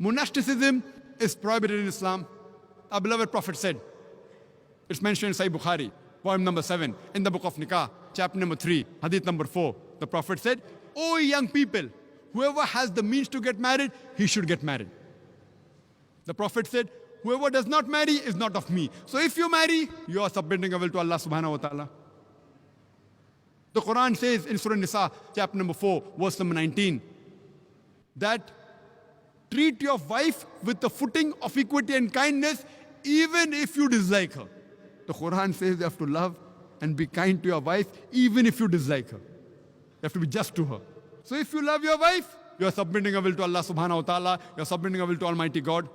Monasticism is prohibited in Islam. Our beloved Prophet said, it's mentioned in Sahih Bukhari, poem number 7, in the book of Nikah, chapter number 3, hadith number 4. The Prophet said, "O young people, whoever has the means to get married, he should get married." The Prophet said, "Whoever does not marry is not of me." So if you marry, you are submitting your will to Allah subhanahu wa ta'ala. The Quran says in Surah Nisa, chapter number 4, verse number 19, that treat your wife with the footing of equity and kindness, even if you dislike her. The Quran says you have to love and be kind to your wife, even if you dislike her. You have to be just to her. So if you love your wife, you are submitting your will to Allah subhanahu wa ta'ala, you are submitting your will to Almighty God.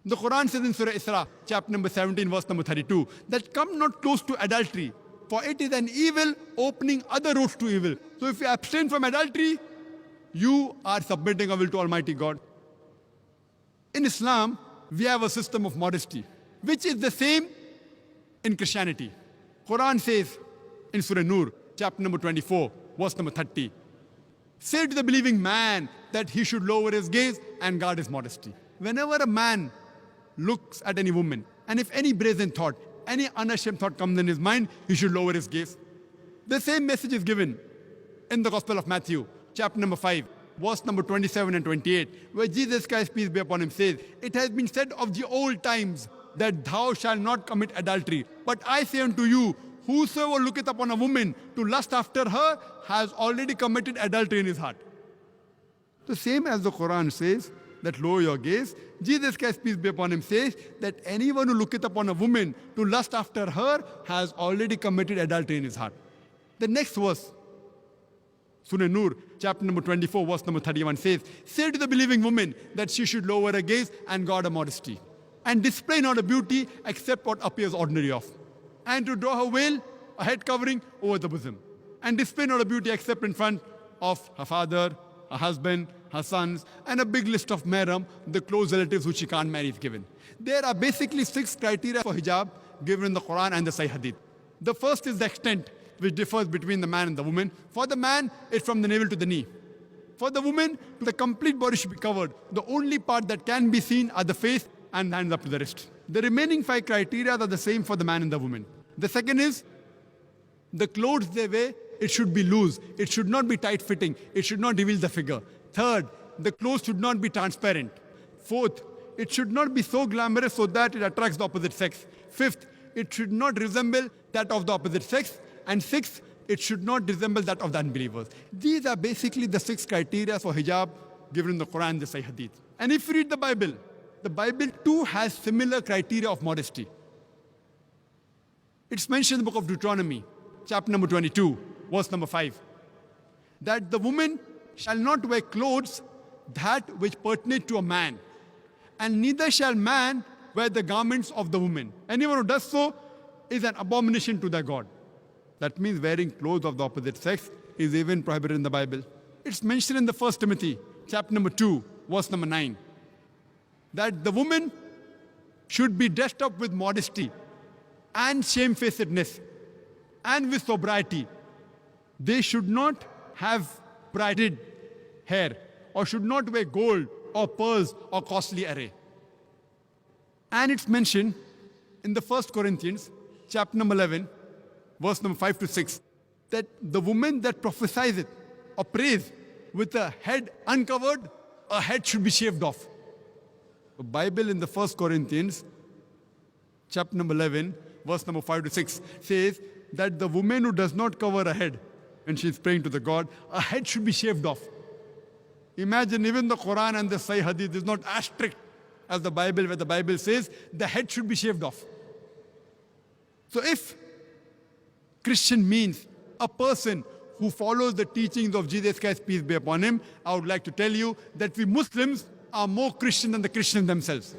The Quran says in Surah Isra, chapter number 17, verse number 32, that come not close to adultery, for it is an evil opening other roads to evil. So if you abstain from adultery, you are submitting your will to Almighty God. In Islam, we have a system of modesty, which is the same in Christianity. Quran says in Surah Nur, chapter number 24, verse number 30, say to the believing man that he should lower his gaze and guard his modesty. Whenever a man looks at any woman, and if any brazen thought, any unashamed thought comes in his mind, he should lower his gaze. The same message is given in the Gospel of Matthew, chapter number 5, verse number 27 and 28, where Jesus Christ, peace be upon him, says, "It has been said of the old times that thou shalt not commit adultery. But I say unto you, whosoever looketh upon a woman to lust after her has already committed adultery in his heart." The same as the Quran says that lower your gaze, Jesus Christ, peace be upon him, says that anyone who looketh upon a woman to lust after her has already committed adultery in his heart. The next verse, Surah Nur, chapter number 24, verse number 31 says, say to the believing woman that she should lower her gaze and guard her modesty, and display not a beauty except what appears ordinary of, and to draw her veil, a head covering over the bosom, and display not a beauty except in front of her father, her husband, her sons, and a big list of mahram, the close relatives who she can't marry is given. There are basically 6 criteria for hijab given in the Quran and the Sahih Hadith. The first is the extent, which differs between the man and the woman. For the man, it's from the navel to the knee. For the woman, the complete body should be covered. The only part that can be seen are the face and hands up to the wrist. The remaining 5 criteria are the same for the man and the woman. The second is, the clothes they wear, it should be loose. It should not be tight-fitting. It should not reveal the figure. Third, the clothes should not be transparent. Fourth, it should not be so glamorous so that it attracts the opposite sex. Fifth, it should not resemble that of the opposite sex. And sixth, it should not resemble that of the unbelievers. These are basically the 6 criteria for hijab given in the Quran and the Sahih Hadith. And if you read the Bible too has similar criteria of modesty. It's mentioned in the book of Deuteronomy, chapter number 22, verse number 5, that the woman shall not wear clothes that which pertain to a man, and neither shall man wear the garments of the woman. Anyone who does so is an abomination to their God. That means wearing clothes of the opposite sex is even prohibited in the Bible. It's mentioned in the 1 Timothy, chapter number 2, verse number 9, that the woman should be dressed up with modesty and shamefacedness and with sobriety. They should not have braided hair or should not wear gold or pearls or costly array. And it's mentioned in the 1 Corinthians, chapter number 11, verse number 5 to 6, that the woman that prophesies or prays with a head uncovered, a head should be shaved off. The Bible in the 1 Corinthians, chapter number 11, verse number 5 to 6, says that the woman who does not cover her head when she is praying to the God, a head should be shaved off. Imagine even the Quran and the Sahih Hadith is not as strict as the Bible, where the Bible says the head should be shaved off. So if Christian means a person who follows the teachings of Jesus Christ, peace be upon him, I would like to tell you that we Muslims are more Christian than the Christians themselves.